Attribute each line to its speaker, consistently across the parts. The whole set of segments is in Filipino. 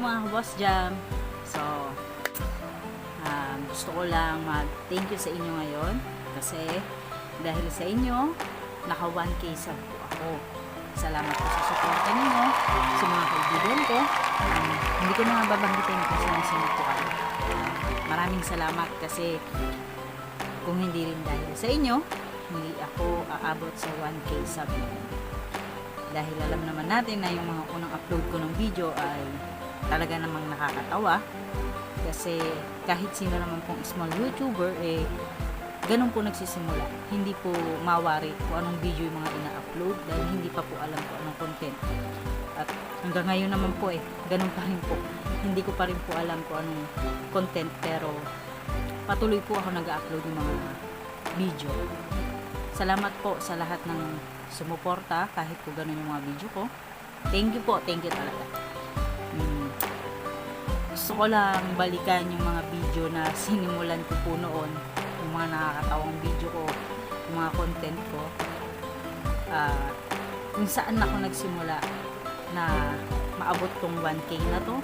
Speaker 1: mga Boss Jam. So, gusto ko lang mag-thank you sa inyo ngayon kasi dahil sa inyo, naka 1K sub po ako. Salamat po sa suporta ninyo, sa mga kaibigan ko. Hindi ko na babanggitin kasi nasunod po kayo. Maraming salamat kasi kung hindi rin dahil sa inyo, hindi ako aabot sa 1K sub. Dahil alam naman natin na yung mga unang upload ko ng video ay talaga namang nakakatawa. Kasi kahit sino naman pong small YouTuber, ganun po nagsisimula. Hindi po mawari kung anong video yung mga ina-upload dahil hindi pa po alam kung anong content. At hanggang ngayon naman po ganun pa rin po. Hindi ko pa rin po alam kung anong content pero patuloy po ako nag-upload ng mga video. Salamat po sa lahat ng sumuporta kahit po ganun yung mga video ko. Thank you po, thank you talaga. Gusto ko lang balikan yung mga video na sinimulan ko po noon, yung mga nakakatawang video ko, yung mga content ko, kung saan ako nagsimula na maabot tong 1K na to.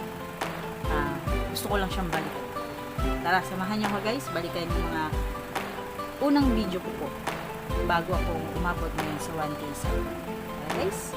Speaker 1: Gusto ko lang siyang balikan. Tara, samahan niyo ako guys, balikan yung mga unang video ko po bago ako umabot ngayon sa 1K sub. Guys,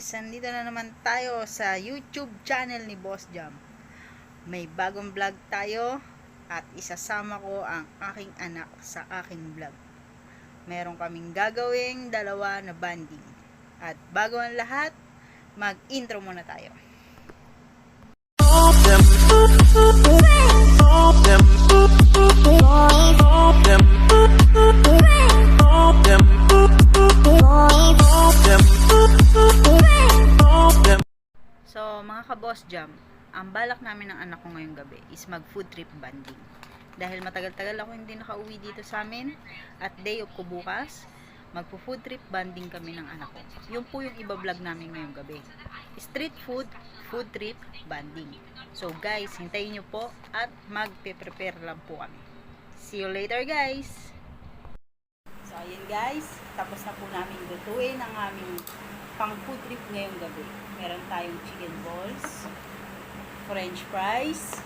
Speaker 1: guys, nandito na naman tayo sa YouTube channel ni Boss Jam. May bagong vlog tayo at isasama ko ang aking anak sa aking vlog. Meron kaming gagawing dalawa na banding. At bago ang lahat, mag-intro muna tayo. So, mga ka-Boss Jam, ang balak namin ng anak ko ngayong gabi is mag-food trip banding. Dahil matagal-tagal ako hindi nakauwi dito sa amin at day off ko bukas, magpo-food trip banding kami ng anak ko. Yung po yung iba-vlog namin ngayong gabi. Street food, food trip, banding. So guys, hintayin nyo po at magpe-prepare lang po kami. See you later guys! So ayun guys, tapos na po namin lutuin ang aming pang food trip ngayong gabi. Meron tayong chicken balls, french fries,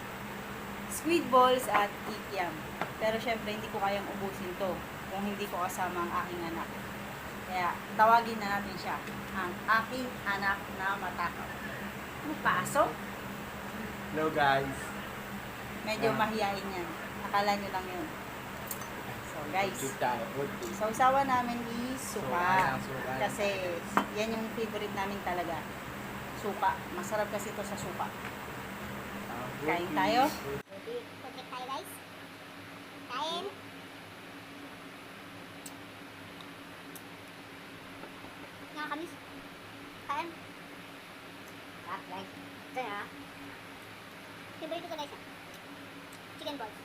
Speaker 1: squid balls at ikiam. Pero syempre hindi ko kayang ubusin to kung hindi ko kasama ang aking anak. Kaya tawagin na natin siya, ang aking anak na matakaw. Pasok?
Speaker 2: Hello guys.
Speaker 1: Medyo mahihain yan. Akala nyo lang yun. So guys, sa usawa namin is suka. Kasi yan yung favorite namin talaga. Suka. Masarap kasi ito sa suka. Kain tayo.
Speaker 3: Pagkit tayo guys. Kain. Nakakamis. Kain. Sarap guys. Ito na. Favorite ko guys. Chicken balls.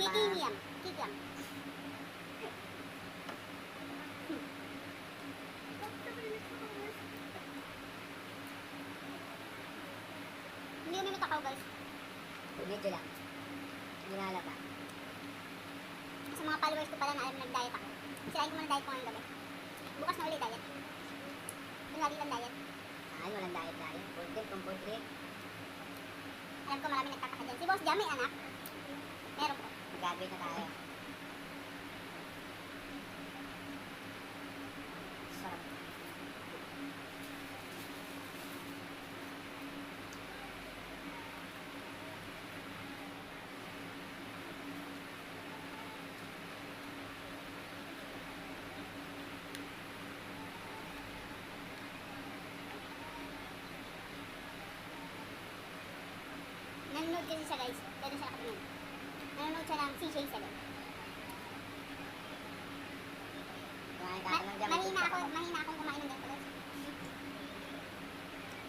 Speaker 3: Kikiam. Kikiam. Hindi kami matakaw guys. Medyo lang. Hindi na halata. Sa mga followers ko pala na alam nag-diet ako. Sirain ko muna diet ko ngayong gabi. Bukas na ulit diet. Lagi lang diet. Walang diet. Food trip, kung food trip. Alam ko marami nagtataka dyan. Si Boss Jam may anak. Meron po. Mag-graduate na tayo. Sarap. Nanonood kasi siya guys. Pero siya nakatingin. Nanonood siya ng CJ7. Mahina akong kumain ng ganito guys.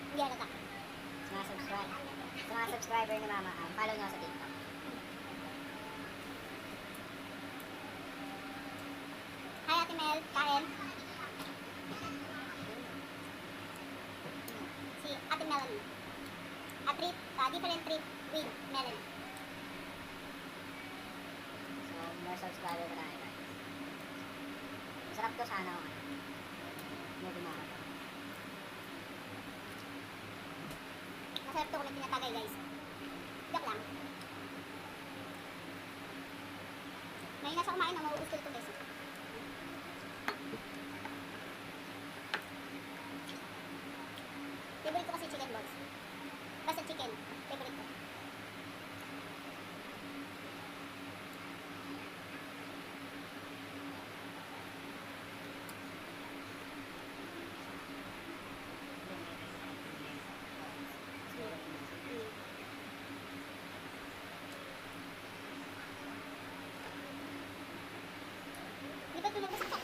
Speaker 3: Hindi halata. Sa mga subscriber ni Mama, follow nyo sa TikTok. Hi Ate Mel, Karen. Si Ate Melanie. A trip, different trip with Melanie. So, more subscriber na tayo guys. Masarap to sana ako. Hindi kumakas. Masarap to kung may pinatagay guys. Joke lang. May nasa kumain na maubos ko ito guys. Favorite ko kasi chicken balls. Basta chicken, favorite ko. Di ba tulog sa chat?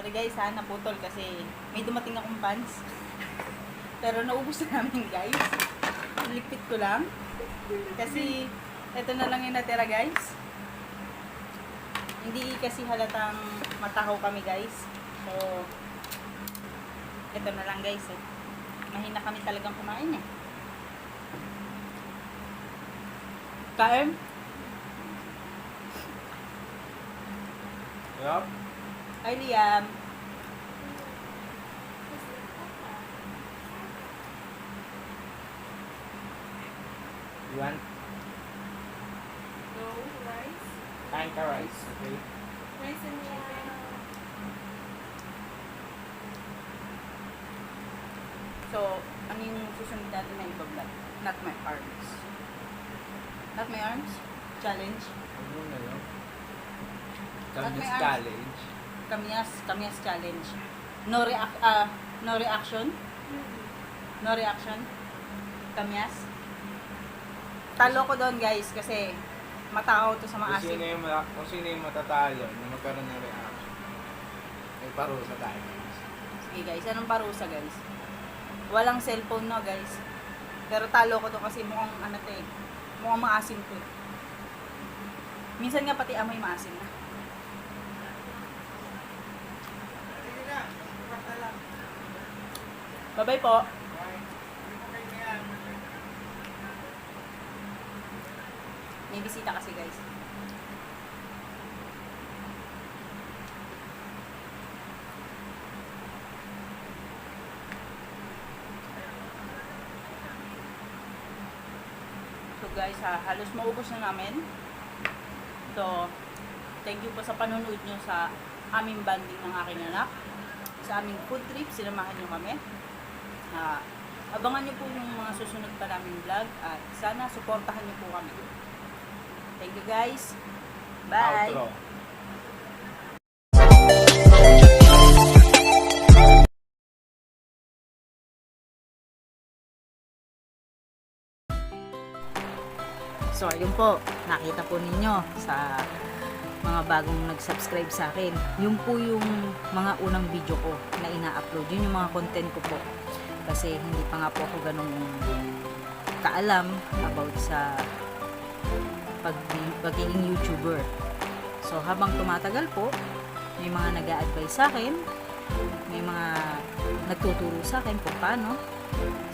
Speaker 1: Sorry guys ha, naputol kasi may dumating akong pants. Pero naubos na namin guys. Ligpit ko lang. Kasi ito na lang yung natira guys. Hindi kasi halatang matahaw kami guys. So, ito na lang guys eh. Mahina kami talagang kumain eh. Kain?
Speaker 2: Yup.
Speaker 1: Ay, Liam.
Speaker 2: You want?
Speaker 4: No, rice.
Speaker 2: Kain ka rice, okay?
Speaker 4: Rice and chicken.
Speaker 1: So, ano yung susunod natin na iba-vlog? Not my arms. Not my arms? Challenge?
Speaker 2: Ano na lang?
Speaker 1: At may
Speaker 2: Kamyas
Speaker 1: arms.
Speaker 2: challenge.
Speaker 1: Kamyas challenge. No reaction? No reaction? Kamyas? Talo ko doon guys kasi matakaw to sa mga asin.
Speaker 2: Kung sino yung matatalo na magkaroon ng reaction. May parusa tayo.
Speaker 1: Sige guys, anong parusa guys? Walang cellphone no guys. Pero talo ko to kasi mukhang ano to eh. Mukhang maasim to eh. Minsan nga pati amoy maasim na. Bye-bye po. May bisita kasi guys. So guys, halos maubos na namin. So, thank you po sa panonood nyo sa aming banding ng aking anak. Sa aming food trip, sinamahan nyo kami. Abangan nyo po yung mga susunod pa naming vlog at sana suportahan nyo po kami. Thank you guys. Bye!
Speaker 2: Outro.
Speaker 1: So, ayun po, nakita po ninyo sa mga bagong nag-subscribe sa akin. Yung po yung mga unang video ko na ina-upload. Yun yung mga content ko po. Kasi hindi pa nga po ako ganun kaalam about sa pagiging YouTuber. So, habang tumatagal po, may mga nag-a-advise sa akin, may mga nagtuturo sa akin kung paano.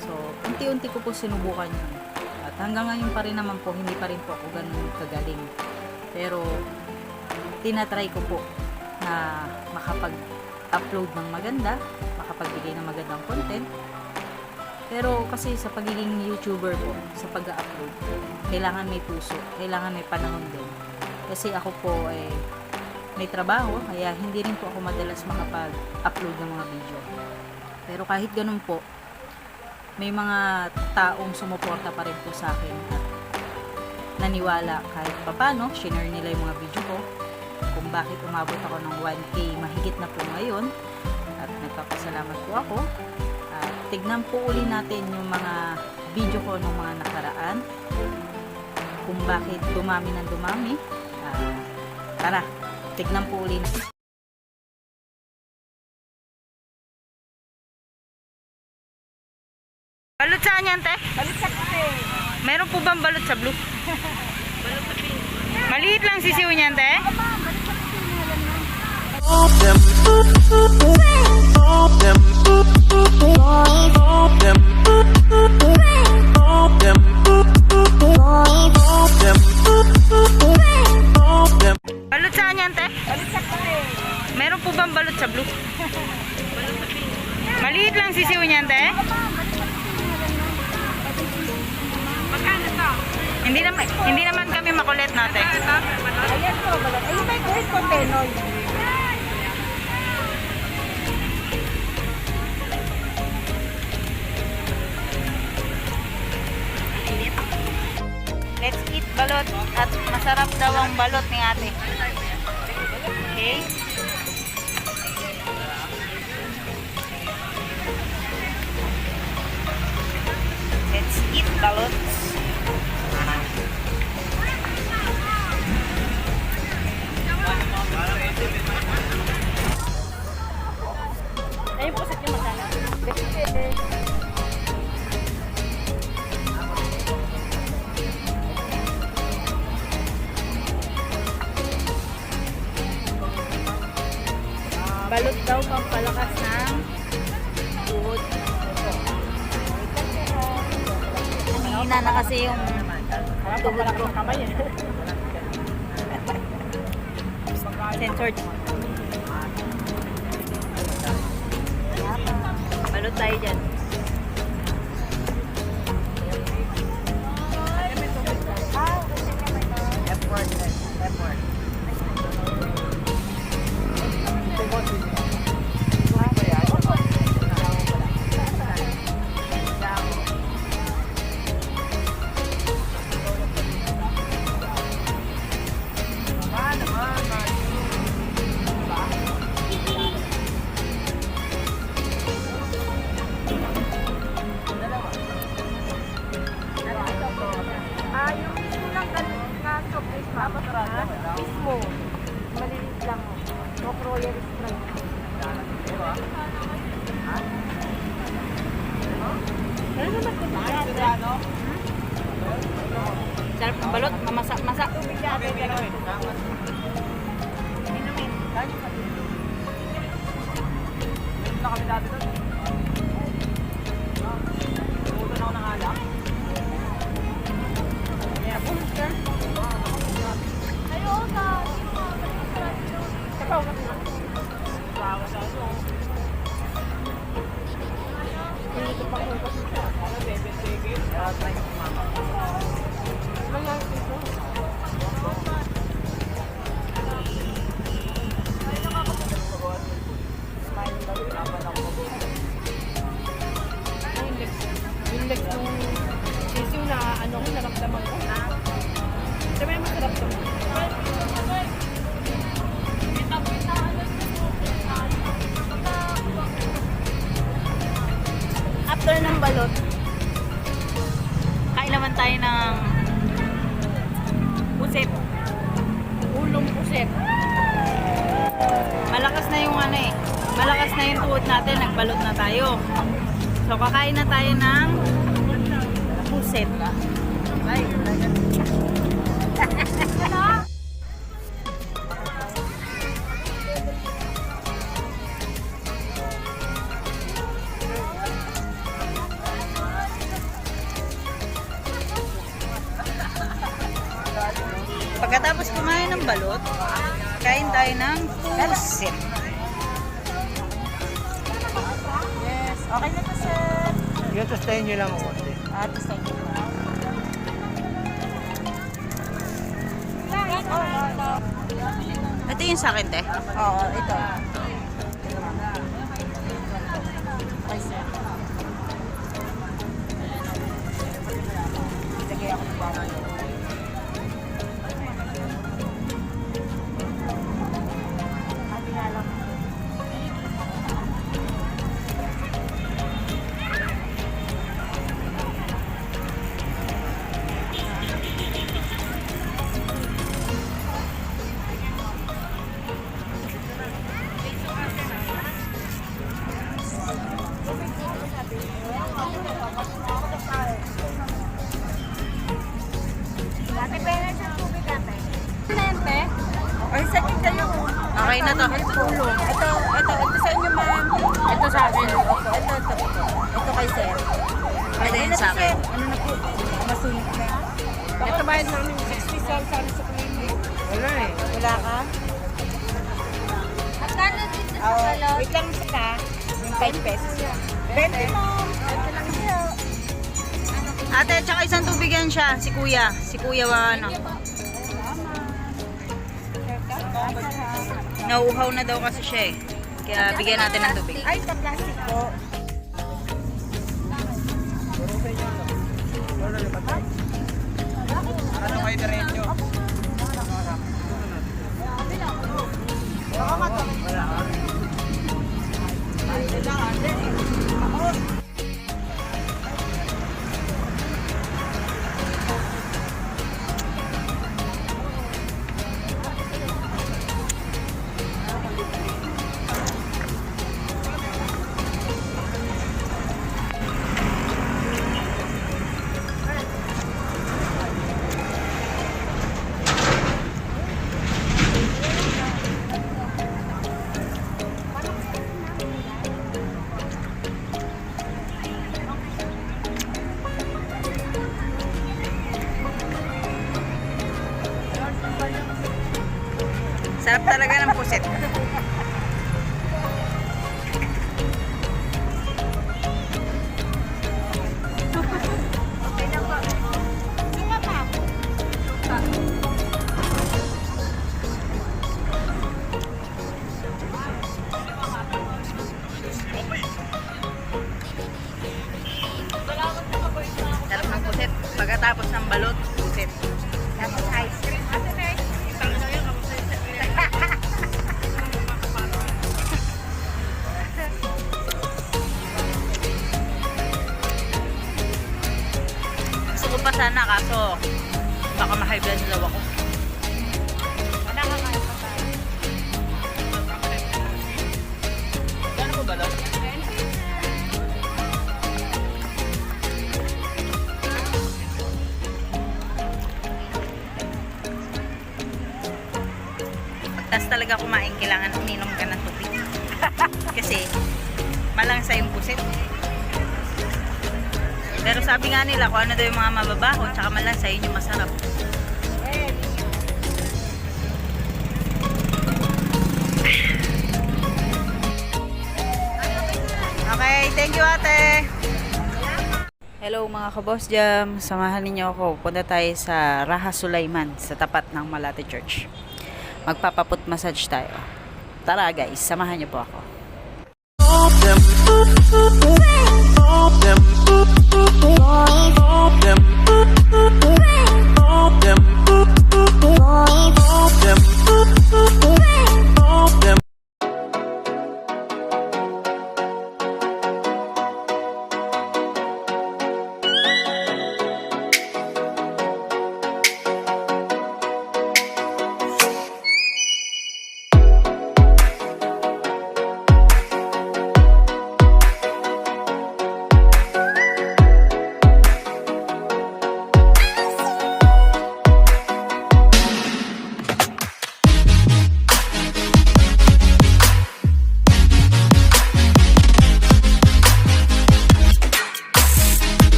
Speaker 1: So, unti-unti ko po sinubukan yun. At hanggang ngayon pa rin naman po, hindi pa rin po ako ganun kagaling. Pero, tinatry ko po na makapag-upload ng maganda, makapagbigay ng magandang content. Pero kasi sa pagiging YouTuber po, sa pag-upload, kailangan may puso, kailangan may panahon din. Kasi ako po may trabaho, kaya hindi rin po ako madalas makapag-upload ng mga video. Pero kahit ganun po, may mga taong sumuporta pa rin po sa akin at naniwala kahit papano, share nila yung mga video ko kung bakit umabot ako ng 1K mahigit na po ngayon at nagpapasalamat po ako. At tignan po uli natin yung mga video ko ng mga nakaraan kung bakit dumami ng dumami. Tara, tignan po uli natin. Balot saan yan, te?
Speaker 4: Balik sa kape.
Speaker 1: Meron po bang balot sa blue?
Speaker 4: Balot sa pink.
Speaker 1: Maliit lang sisiw niyan, te? Balot saan yan, te?
Speaker 4: Balik sa kape.
Speaker 1: Meron po bang balot sa blue?
Speaker 4: Balot sa pink.
Speaker 1: Maliit lang sisiw niyan, te?
Speaker 4: Magkano to?
Speaker 1: Hindi naman kami makulit natin.
Speaker 4: Ayan po, balot. Ayun may kulit ko, Tenoy.
Speaker 1: Let's eat balot at masarap daw ang balot ni ate. Okay? Let's eat balots. Balot daw pampalakas ng tuhod. Nanghihina na kasi yung tuhod ko. Censored. Balot tayo dyan.
Speaker 4: Yung mismo lang kaso please mama. Mismo. Malilit lang. Rock Royal Sprite. Ano naman ito?
Speaker 1: Sarap ng balot, mamasa-masa.
Speaker 4: Yung legs nung sisiw na ano ko, naramdaman ko. Sabi naman sarap to.
Speaker 1: After ng balot, kain naman tayo ng pusit.
Speaker 4: Ulong puset.
Speaker 1: Malakas na yung ano eh. Malakas na yung tuhod natin, nagbalot na tayo. So kakain na tayo ng pusit. Pagkatapos kumain ng balot, kain tayo ng pusit. Yes, okay na to sir.
Speaker 2: Yung tostahin nyo lang ako.
Speaker 1: Tapos tayo. Ito yung sa akin, te? Oo, ito. Okay, sir. Lagay ako ng bawang.
Speaker 3: Ate, pera sa tubig ate.
Speaker 4: Nente. Ay, second kayo.
Speaker 1: Okay na to.
Speaker 4: Ulong. Ito sa inyo ma'am. Ito sa akin. Ito kay sir.
Speaker 1: Pwede yun sa akin.
Speaker 4: Ano na po? Masunod na. Ito bayad namin 60 cents sa clinic.
Speaker 2: Wala eh.
Speaker 4: Wala ka?
Speaker 3: At kano dito sa
Speaker 4: Oh,
Speaker 3: balot?
Speaker 4: wait lang sila. Yung 5 pesos yan. 20 mo. Ito lang siya.
Speaker 1: Ate, tsaka isang tubig yan siya. Si kuya. Si kuya ano. Nauuhaw na daw kasi siya eh. Kaya bigyan natin ng tubig.
Speaker 4: Ay, sa plastic po.
Speaker 2: Ano kayo diretso?
Speaker 1: kaso baka ma-high blood daw ako.
Speaker 4: Nakakain pa tayo.
Speaker 2: Ano po ba daw?
Speaker 1: Tapos talaga kumain, kailangan uminom ka ng tubig. Kasi malangsa yung pusit. Pero sabi nga nila kung ano daw yung mga mababaho tsaka malangsa, yun yung masarap. Okay, thank you ate. Hello mga kaboss jam, samahan ninyo ako. Punta tayo sa Raha Sulaiman sa tapat ng Malate Church. Magpapaput massage tayo. Tara guys, samahan niyo po ako.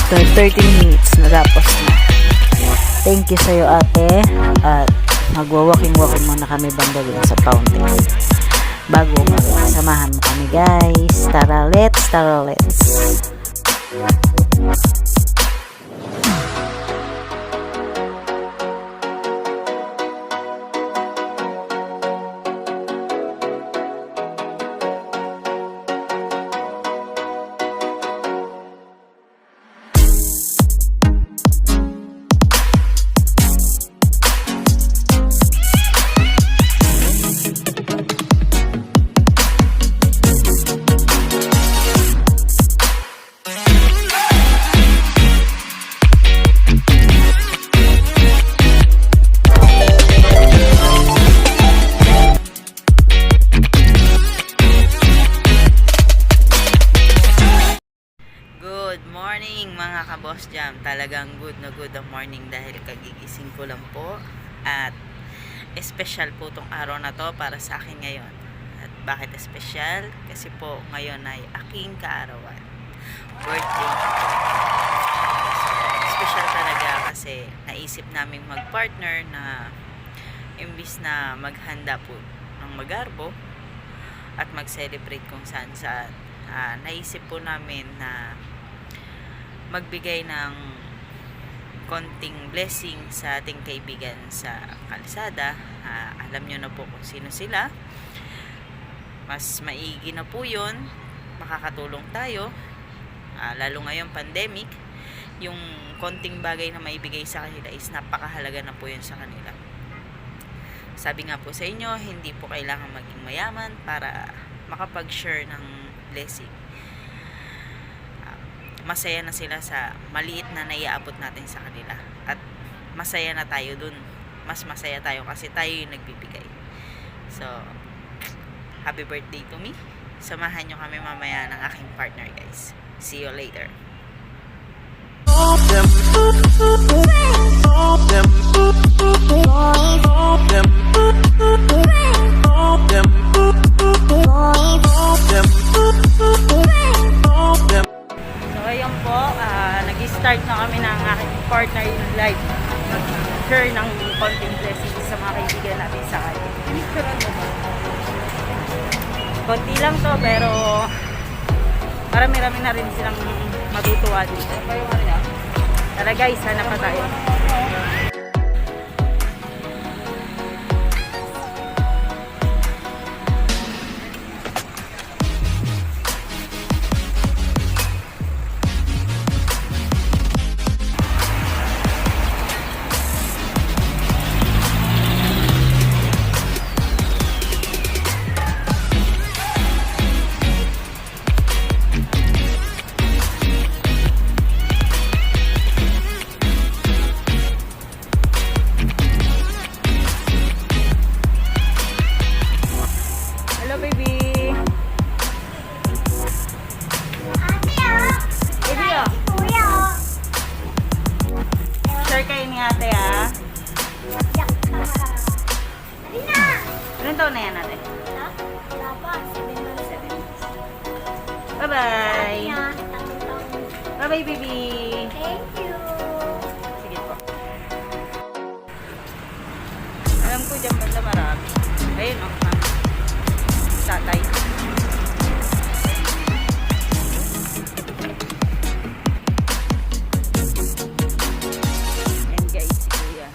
Speaker 1: after 30 minutes natapos na. Thank you sa'yo ate. At magwa-walking-walking muna kami banda dun sa fountain. Bago samahan mo kami guys. Tara let's, tara let's. Good morning mga ka-Boss Jam. Talagang good na good ang morning dahil kagigising ko lang po. At espesyal po tong araw na to para sa akin ngayon. At bakit espesyal? Kasi po ngayon ay aking kaarawan. Birthday ko po. Espesyal talaga kasi naisip namin mag-partner na imbis na maghanda po ng magarbo at mag-celebrate kung saan saan. Naisip po namin na magbigay ng konting blessing sa ating kaibigan sa kalsada. Alam nyo na po kung sino sila. Mas maigi na po yun. Makakatulong tayo. Lalo ngayong pandemic, yung konting bagay na maibigay sa kanila is napakahalaga na po yun sa kanila. Sabi nga po sa inyo, hindi po kailangan maging mayaman para makapag-share ng blessing. Masaya na sila sa maliit na naiaabot natin sa kanila. At masaya na tayo dun. Mas masaya tayo kasi tayo yung nagbibigay. So, happy birthday to me. Samahan nyo kami mamaya ng aking partner guys. See you later. So ayun po, nag-start na kami ng aking partner in life. Nag-share ng konting blessings sa mga kaibigan natin sa kanya. Konti lang to pero marami-rami na rin silang matutuwa dito. Tara guys, hanap pa tayo. Hello baby. Baby oh. Share kayo ni ate ah. Ilan taon na yan ate? Bye bye. Bye bye baby.
Speaker 3: Thank you.
Speaker 1: Sige po. Alam ko dyan banda marami. Ayun oh. Tatay. And guys, si Kuya.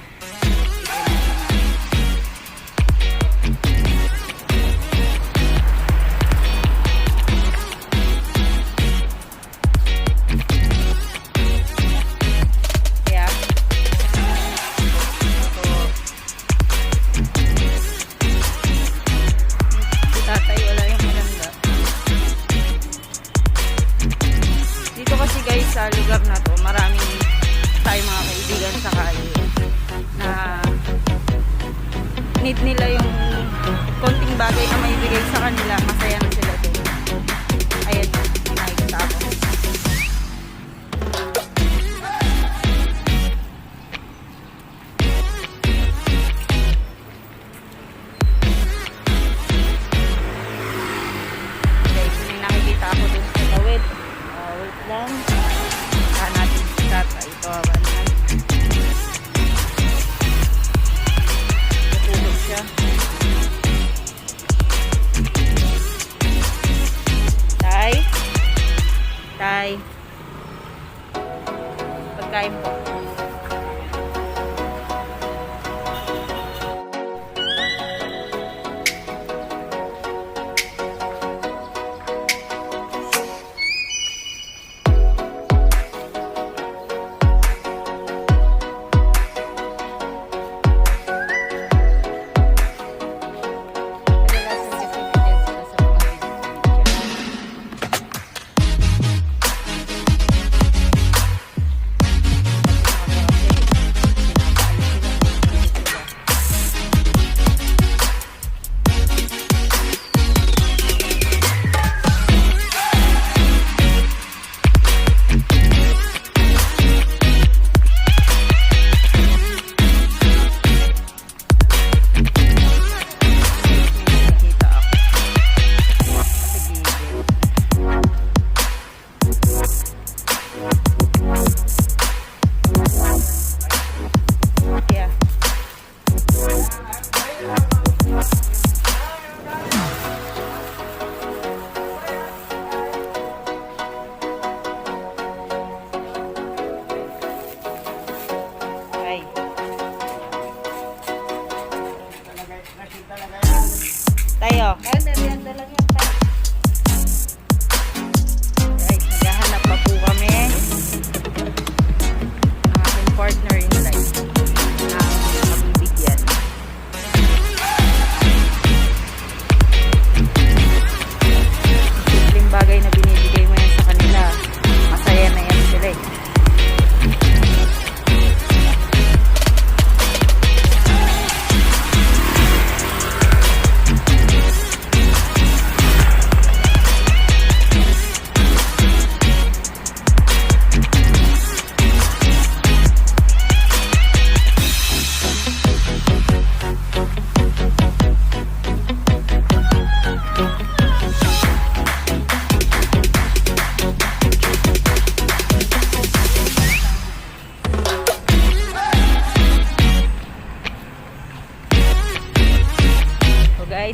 Speaker 1: Kaya, tatay wala yung maganda. Dito kasi guys sa lugar na to maraming tayong mga kaibigan sa kali na need nila yung konting bagay na maibigay sa kanila, masaya na sila doon. Ayan, nakikita ako. Guys, may nakikita ako dun sa tawid. Wait lang. Natin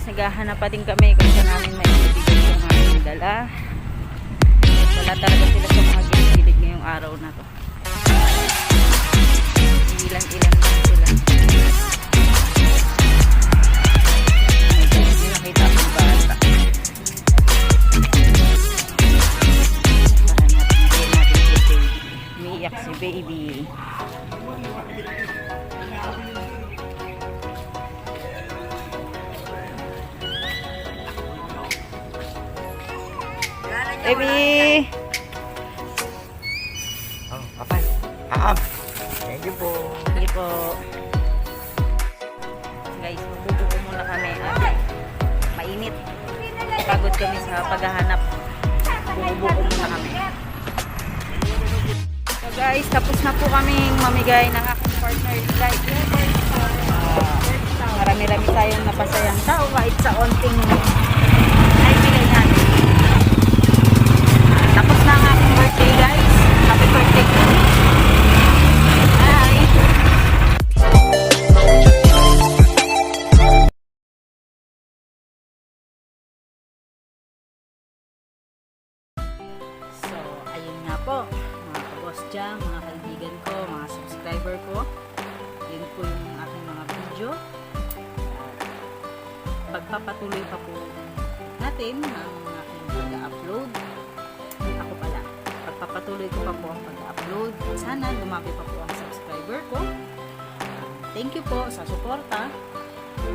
Speaker 1: naghahanap pa din kami kung saan namin may ibigay yung aming dala. Wala talaga sila sa mga gilid ngayong araw na to. Ilan-ilan lang sila. Hindi nakita akong bata. Para natin si baby. Umiiyak si baby. Baby!
Speaker 5: Oh, papa. Thank you po.
Speaker 1: Sige po. Guys, magbubuko muna kami. Mainit. Pagod kami sa paghahanap. Bubuko muna kami. So guys, tapos na po kaming mamigay ng aking partner in life. Marami-rami tayong napasayang tao kahit sa onting naibigay natin. Tapos na ang aking birthday guys. Happy birthday to me. Bye! So, ayun nga po, mga kaboss dyan, mga kaibigan ko, mga subscriber ko. Yun po yung aking mga video. Pagpapatuloy pa po natin ang aking pag-upload. Ako pala, pagpapatuloy ko pa po ang pag-upload. Sana lumaki pa po ang subscriber ko. Thank you po sa suporta.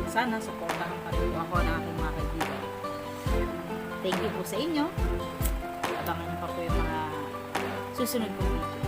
Speaker 1: Sana suportahan pa rin po ako ng aking mga kaibigan. Thank you po sa inyo. Abangan niyo pa po yung mga susunod kong video.